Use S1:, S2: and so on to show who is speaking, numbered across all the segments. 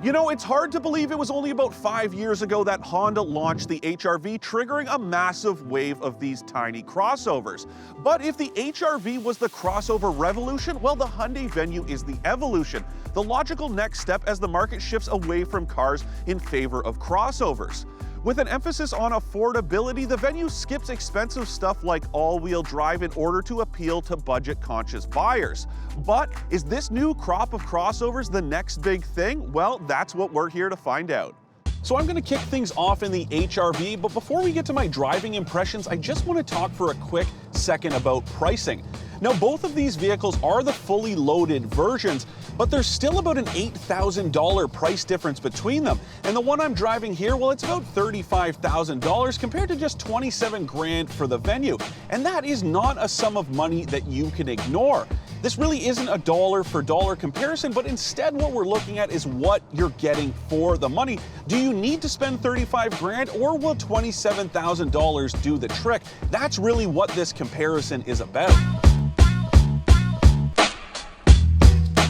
S1: You know, it's hard to believe it was only about 5 years ago that Honda launched the HR-V, triggering a massive wave of these tiny crossovers. But if the HR-V was the crossover revolution, well, the Hyundai Venue is the evolution, the logical next step as the market shifts away from cars in favor of crossovers. With an emphasis on affordability, the Venue skips expensive stuff like all-wheel drive in order to appeal to budget-conscious buyers. But is this new crop of crossovers the next big thing? Well, that's what we're here to find out. So I'm going to kick things off in the HR-V, but before we get to my driving impressions, I just want to talk for a quick second about pricing. Now, both of these vehicles are the fully loaded versions, but there's still about an $8,000 price difference between them. And the one I'm driving here, well, it's about $35,000 compared to just $27 grand for the Venue. And that is not a sum of money that you can ignore. This really isn't a dollar for dollar comparison, but instead what we're looking at is what you're getting for the money. Do you need to spend 35 grand or will $27,000 do the trick? That's really what this comparison is about.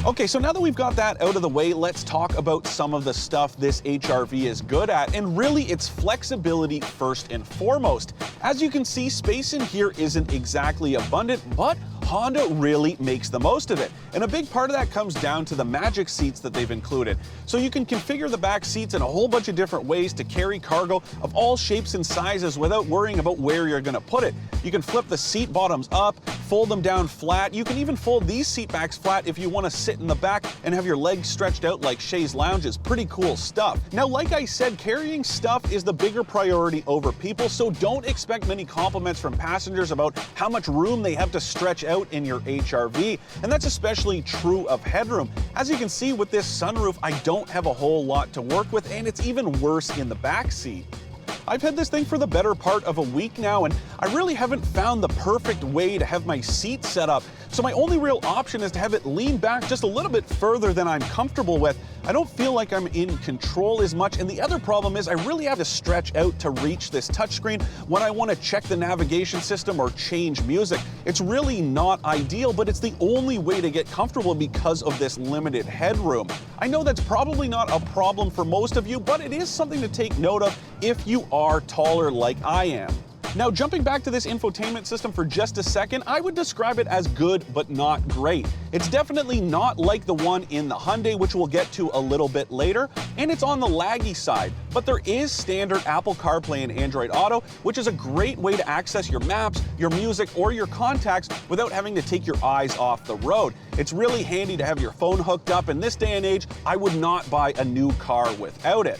S1: Okay, so now that we've got that out of the way, let's talk about some of the stuff this HR-V is good at, and really its flexibility first and foremost. As you can see, space in here isn't exactly abundant, but Honda really makes the most of it. And a big part of that comes down to the magic seats that they've included. So you can configure the back seats in a whole bunch of different ways to carry cargo of all shapes and sizes without worrying about where you're going to put it. You can flip the seat bottoms up, fold them down flat. You can even fold these seat backs flat if you want to sit in the back and have your legs stretched out like chaise lounges. Pretty cool stuff. Now, like I said, carrying stuff is the bigger priority over people, so don't expect many compliments from passengers about how much room they have to stretch out in your HR-V, and that's especially true of headroom. As you can see with this sunroof, I don't have a whole lot to work with, and it's even worse in the back seat. I've had this thing for the better part of a week now, and I really haven't found the perfect way to have my seat set up. So my only real option is to have it lean back just a little bit further than I'm comfortable with. I don't feel like I'm in control as much, and the other problem is I really have to stretch out to reach this touchscreen when I want to check the navigation system or change music. It's really not ideal, but it's the only way to get comfortable because of this limited headroom. I know that's probably not a problem for most of you, but it is something to take note of if you are taller like I am. Now, jumping back to this infotainment system for just a second, I would describe it as good but not great. It's definitely not like the one in the Hyundai, which we'll get to a little bit later, and it's on the laggy side. But there is standard Apple CarPlay and Android Auto, which is a great way to access your maps, your music, or your contacts without having to take your eyes off the road. It's really handy to have your phone hooked up. In this day and age, I would not buy a new car without it.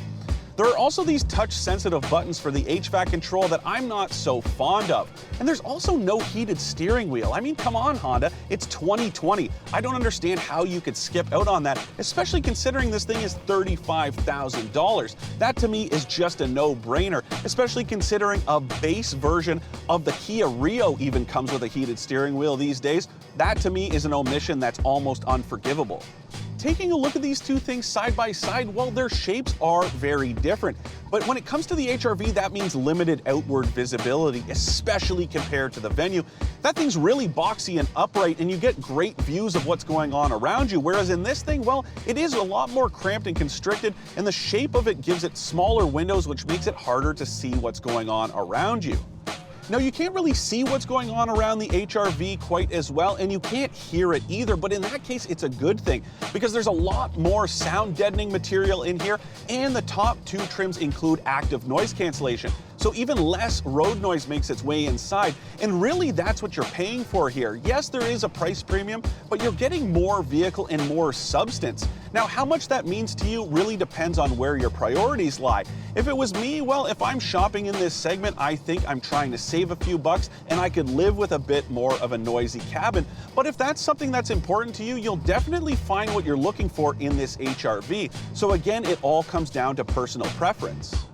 S1: There are also these touch-sensitive buttons for the HVAC control that I'm not so fond of. And there's also no heated steering wheel. I mean, come on, Honda, it's 2020. I don't understand how you could skip out on that, especially considering this thing is $35,000. That to me is just a no-brainer, especially considering a base version of the Kia Rio even comes with a heated steering wheel these days. That to me is an omission that's almost unforgivable. Taking a look at these two things side by side, well, their shapes are very different. But when it comes to the HR-V, that means limited outward visibility, especially compared to the Venue. That thing's really boxy and upright, and you get great views of what's going on around you. Whereas in this thing, well, it is a lot more cramped and constricted, and the shape of it gives it smaller windows, which makes it harder to see what's going on around you. Now, you can't really see what's going on around the HR-V quite as well, and you can't hear it either, but in that case, it's a good thing because there's a lot more sound deadening material in here, and the top two trims include active noise cancellation. So even less road noise makes its way inside, and really that's what you're paying for here. Yes, there is a price premium, but you're getting more vehicle and more substance. Now, how much that means to you really depends on where your priorities lie. If it was me, well, if I'm shopping in this segment, I think I'm trying to save a few bucks and I could live with a bit more of a noisy cabin. But if that's something that's important to you, you'll definitely find what you're looking for in this HR-V. So again, it all comes down to personal preference.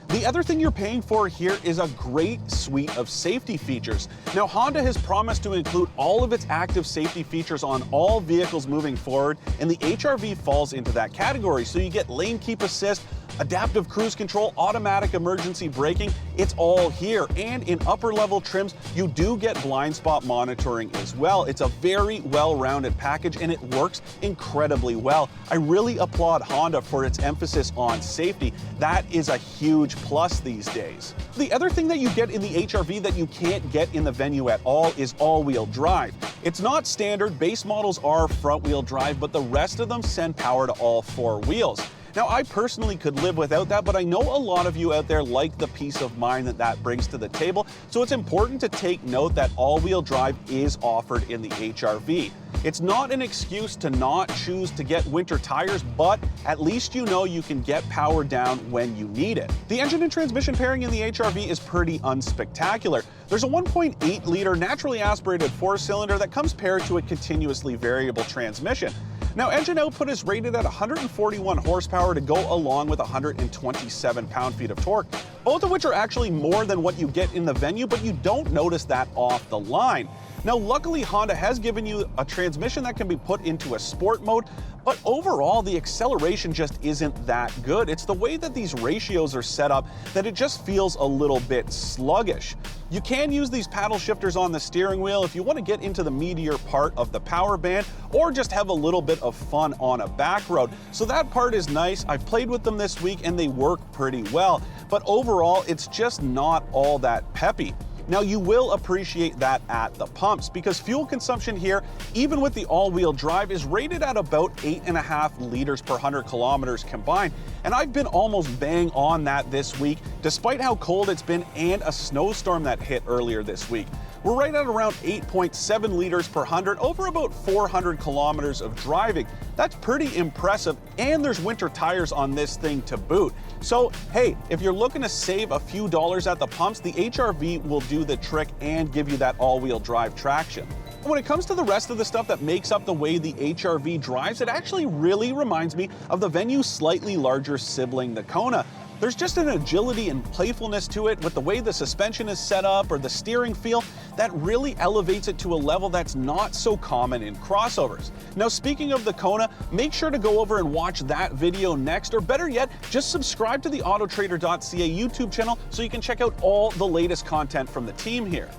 S1: The other thing you're paying for here is a great suite of safety features. Now, Honda has promised to include all of its active safety features on all vehicles moving forward, and the HR-V falls into that category. So you get lane keep assist, Adaptive cruise control, automatic emergency braking, it's all here. And in upper level trims, you do get blind spot monitoring as well. It's a very well-rounded package and it works incredibly well. I really applaud Honda for its emphasis on safety. That is a huge plus these days. The other thing that you get in the HR-V that you can't get in the Venue at all is all-wheel drive. It's not standard, base models are front-wheel drive, but the rest of them send power to all four wheels. Now, I personally could live without that, but I know a lot of you out there like the peace of mind that that brings to the table, so it's important to take note that all-wheel drive is offered in the HR-V. It's not an excuse to not choose to get winter tires, but at least you know you can get power down when you need it. The engine and transmission pairing in the HR-V is pretty unspectacular. There's a 1.8-liter naturally aspirated four-cylinder that comes paired to a continuously variable transmission. Now, engine output is rated at 141 horsepower to go along with 127 pound-feet of torque, both of which are actually more than what you get in the Venue, but you don't notice that off the line. Now, luckily, Honda has given you a transmission that can be put into a sport mode, but overall, the acceleration just isn't that good. It's the way that these ratios are set up that it just feels a little bit sluggish. You can use these paddle shifters on the steering wheel if you want to get into the meatier part of the power band or just have a little bit of fun on a back road. So that part is nice. I've played with them this week and they work pretty well, but overall, it's just not all that peppy. Now, you will appreciate that at the pumps because fuel consumption here, even with the all-wheel drive, is rated at about 8.5 liters per 100 kilometers combined. And I've been almost bang on that this week, despite how cold it's been and a snowstorm that hit earlier this week. We're right at around 8.7 liters per 100 over about 400 kilometers of driving. That's pretty impressive, and there's winter tires on this thing to boot. So, hey, if you're looking to save a few dollars at the pumps, the HR-V will do the trick and give you that all-wheel drive traction. When it comes to the rest of the stuff that makes up the way the HR-V drives, it actually really reminds me of the Venue's slightly larger sibling, the Kona. There's just an agility and playfulness to it with the way the suspension is set up or the steering feel that really elevates it to a level that's not so common in crossovers. Now, speaking of the Kona, make sure to go over and watch that video next, or better yet, just subscribe to the autoTRADER.ca YouTube channel so you can check out all the latest content from the team here.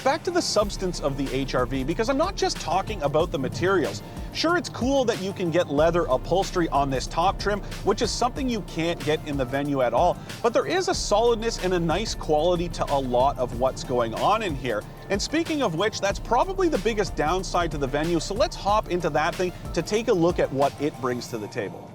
S1: Back to the substance of the HR-V, because I'm not just talking about the materials. Sure, it's cool that you can get leather upholstery on this top trim, which is something you can't get in the Venue at all, but there is a solidness and a nice quality to a lot of what's going on in here. And speaking of which, that's probably the biggest downside to the Venue, so let's hop into that thing to take a look at what it brings to the table.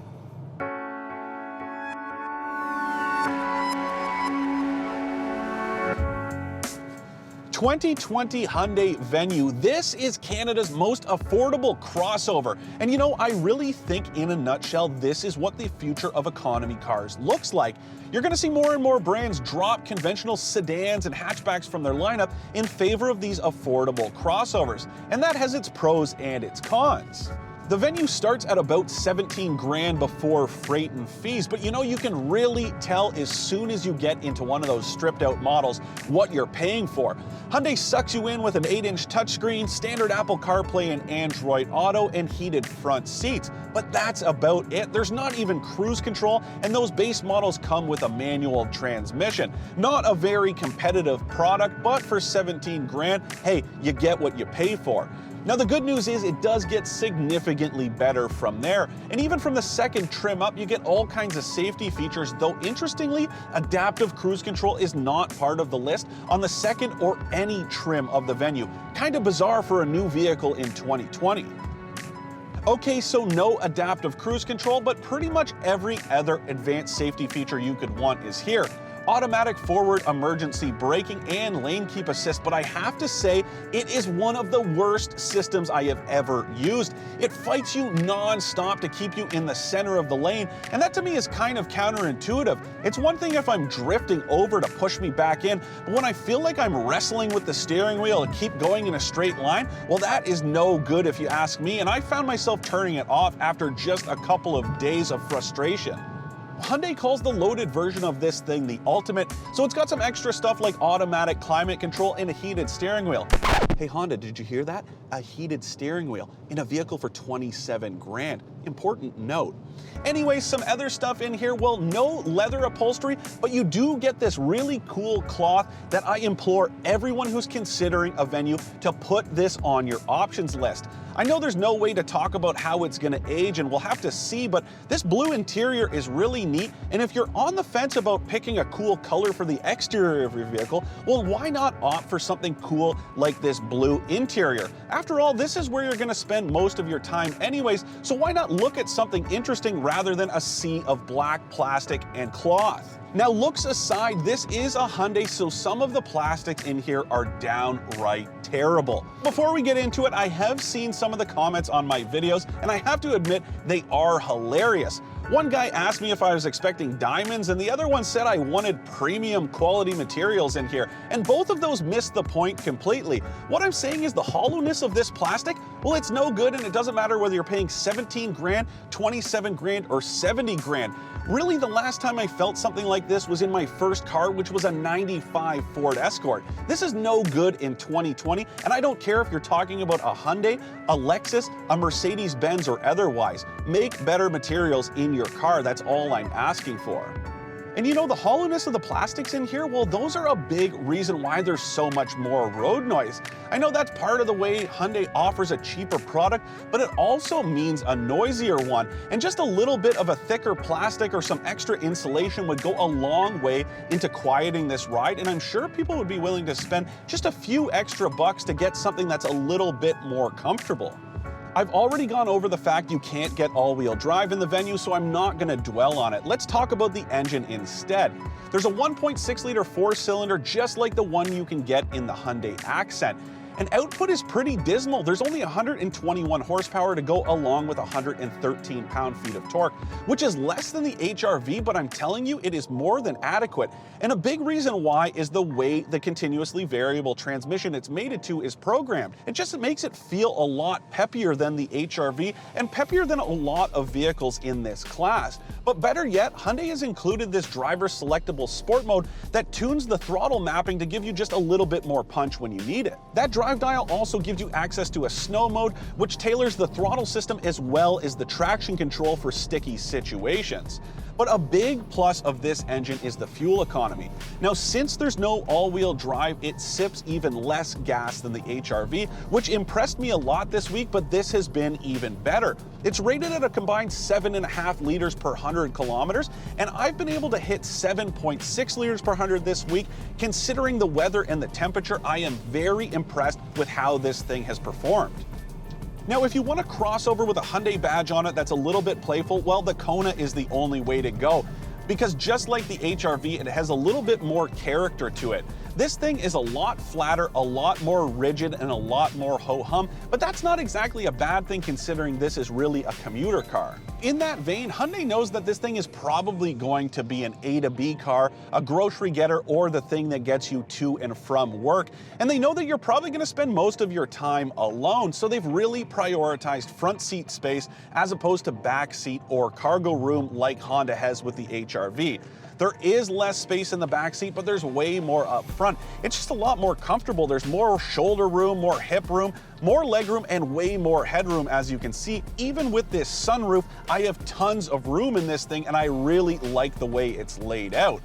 S1: 2020 Hyundai Venue. This is Canada's most affordable crossover. And you know, I really think in a nutshell, this is what the future of economy cars looks like. You're going to see more and more brands drop conventional sedans and hatchbacks from their lineup in favor of these affordable crossovers. And that has its pros and its cons. The Venue starts at about 17 grand before freight and fees, but you know, you can really tell as soon as you get into one of those stripped out models what you're paying for. Hyundai sucks you in with an 8-inch touchscreen, standard Apple CarPlay and Android Auto, and heated front seats. But that's about it. There's not even cruise control, and those base models come with a manual transmission. Not a very competitive product, but for 17 grand, hey, you get what you pay for. Now, the good news is it does get significantly better from there. And even from the second trim up, you get all kinds of safety features, though interestingly, adaptive cruise control is not part of the list on the second or any trim of the Venue. Kind of bizarre for a new vehicle in 2020. Okay, so no adaptive cruise control, but pretty much every other advanced safety feature you could want is here. Automatic forward emergency braking and lane keep assist, but I have to say it is one of the worst systems I have ever used. It fights you non-stop to keep you in the center of the lane, and that to me is kind of counterintuitive. It's one thing if I'm drifting over to push me back in, but when I feel like I'm wrestling with the steering wheel to keep going in a straight line, well, that is no good if you ask me, and I found myself turning it off after just a couple of days of frustration. Hyundai calls the loaded version of this thing the Ultimate, so it's got some extra stuff like automatic climate control and a heated steering wheel. Hey Honda, did you hear that? A heated steering wheel in a vehicle for 27 grand. important note. Anyways, some other stuff in here, well, no leather upholstery, but you do get this really cool cloth that I implore everyone who's considering a Venue to put this on your options list. I know there's no way to talk about how it's going to age, and we'll have to see, but this blue interior is really neat, and if you're on the fence about picking a cool color for the exterior of your vehicle, well, why not opt for something cool like this blue interior? After all, this is where you're going to spend most of your time anyways, so why not look at something interesting rather than a sea of black plastic and cloth? Now, looks aside, this is a Hyundai, so some of the plastics in here are downright terrible. Before we get into it, I have seen some of the comments on my videos, and I have to admit, they are hilarious. One guy asked me if I was expecting diamonds, and the other one said I wanted premium quality materials in here, and both of those missed the point completely. What I'm saying is the hollowness of this plastic, well, it's no good, and it doesn't matter whether you're paying 17 grand, 27 grand, or 70 grand. Really, the last time I felt something like this was in my first car, which was a 95 Ford Escort. This is no good in 2020, and I don't care if you're talking about a Hyundai, a Lexus, a Mercedes-Benz, or otherwise. Make better materials in your car, that's all I'm asking for. And you know, the hollowness of the plastics in here, well, those are a big reason why there's so much more road noise. I know that's part of the way Hyundai offers a cheaper product, but it also means a noisier one. And just a little bit of a thicker plastic or some extra insulation would go a long way into quieting this ride, and I'm sure people would be willing to spend just a few extra bucks to get something that's a little bit more comfortable. I've already gone over the fact you can't get all-wheel drive in the Venue, so I'm not going to dwell on it. Let's talk about the engine instead. There's a 1.6-liter four-cylinder just like the one you can get in the Hyundai Accent. And output is pretty dismal. There's only 121 horsepower to go along with 113 pound-feet of torque, which is less than the HR-V, but I'm telling you, it is more than adequate. And a big reason why is the way the continuously variable transmission it's mated to is programmed. It just makes it feel a lot peppier than the HR-V and peppier than a lot of vehicles in this class. But better yet, Hyundai has included this driver selectable sport mode that tunes the throttle mapping to give you just a little bit more punch when you need it. That drive dial also gives you access to a snow mode, which tailors the throttle system as well as the traction control for sticky situations. But a big plus of this engine is the fuel economy. Now, since there's no all-wheel drive, it sips even less gas than the HR-V, which impressed me a lot this week, but this has been even better. It's rated at a combined 7.5 liters per 100 kilometers, and I've been able to hit 7.6 liters per 100 this week. Considering the weather and the temperature, I am very impressed with how this thing has performed. Now, if you want a crossover with a Hyundai badge on it that's a little bit playful, well, the Kona is the only way to go. Because just like the HR-V, it has a little bit more character to it. This thing is a lot flatter, a lot more rigid, and a lot more ho-hum, but that's not exactly a bad thing considering this is really a commuter car. In that vein, Hyundai knows that this thing is probably going to be an A to B car, a grocery getter, or the thing that gets you to and from work, and they know that you're probably going to spend most of your time alone, so they've really prioritized front seat space as opposed to back seat or cargo room like Honda has with the HR-V. There is less space in the backseat, but there's way more up front. It's just a lot more comfortable. There's more shoulder room, more hip room, more leg room, and way more headroom, as you can see. Even with this sunroof, I have tons of room in this thing, and I really like the way it's laid out.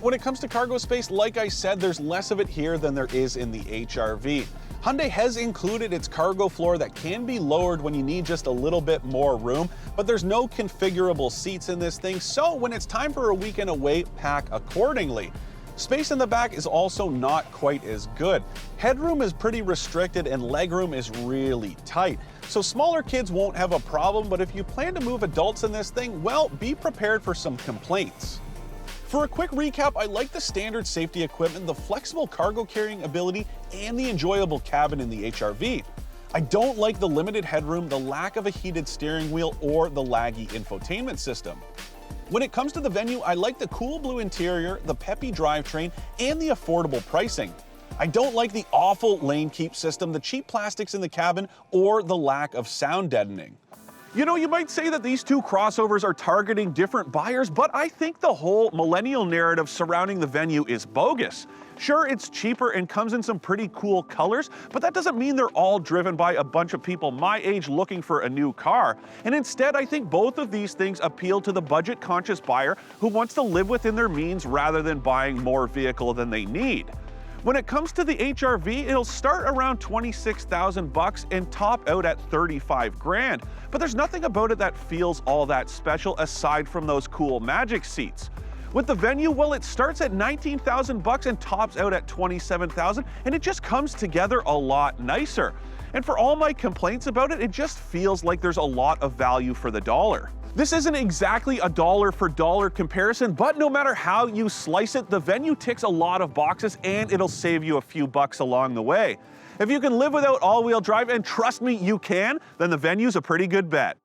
S1: When it comes to cargo space, like I said, there's less of it here than there is in the HR-V. Hyundai has included its cargo floor that can be lowered when you need just a little bit more room, but there's no configurable seats in this thing, so when it's time for a weekend away, pack accordingly. Space in the back is also not quite as good. Headroom is pretty restricted and legroom is really tight. So smaller kids won't have a problem, but if you plan to move adults in this thing, well, be prepared for some complaints. For a quick recap, I like the standard safety equipment, the flexible cargo carrying ability, and the enjoyable cabin in the HR-V. I don't like the limited headroom, the lack of a heated steering wheel, or the laggy infotainment system. When it comes to the Venue, I like the cool blue interior, the peppy drivetrain, and the affordable pricing. I don't like the awful lane keep system, the cheap plastics in the cabin, or the lack of sound deadening. You know, you might say that these two crossovers are targeting different buyers, but I think the whole millennial narrative surrounding the Venue is bogus. Sure, it's cheaper and comes in some pretty cool colors, but that doesn't mean they're all driven by a bunch of people my age looking for a new car. And instead, I think both of these things appeal to the budget-conscious buyer who wants to live within their means rather than buying more vehicle than they need. When it comes to the HR-V, it'll start around 26,000 bucks and top out at 35 grand. But there's nothing about it that feels all that special aside from those cool magic seats. With the Venue, well, it starts at 19,000 bucks and tops out at 27,000, and it just comes together a lot nicer. And for all my complaints about it, it just feels like there's a lot of value for the dollar. This isn't exactly a dollar for dollar comparison, but no matter how you slice it, the Venue ticks a lot of boxes and it'll save you a few bucks along the way. If you can live without all-wheel drive, and trust me, you can, then the Venue's a pretty good bet.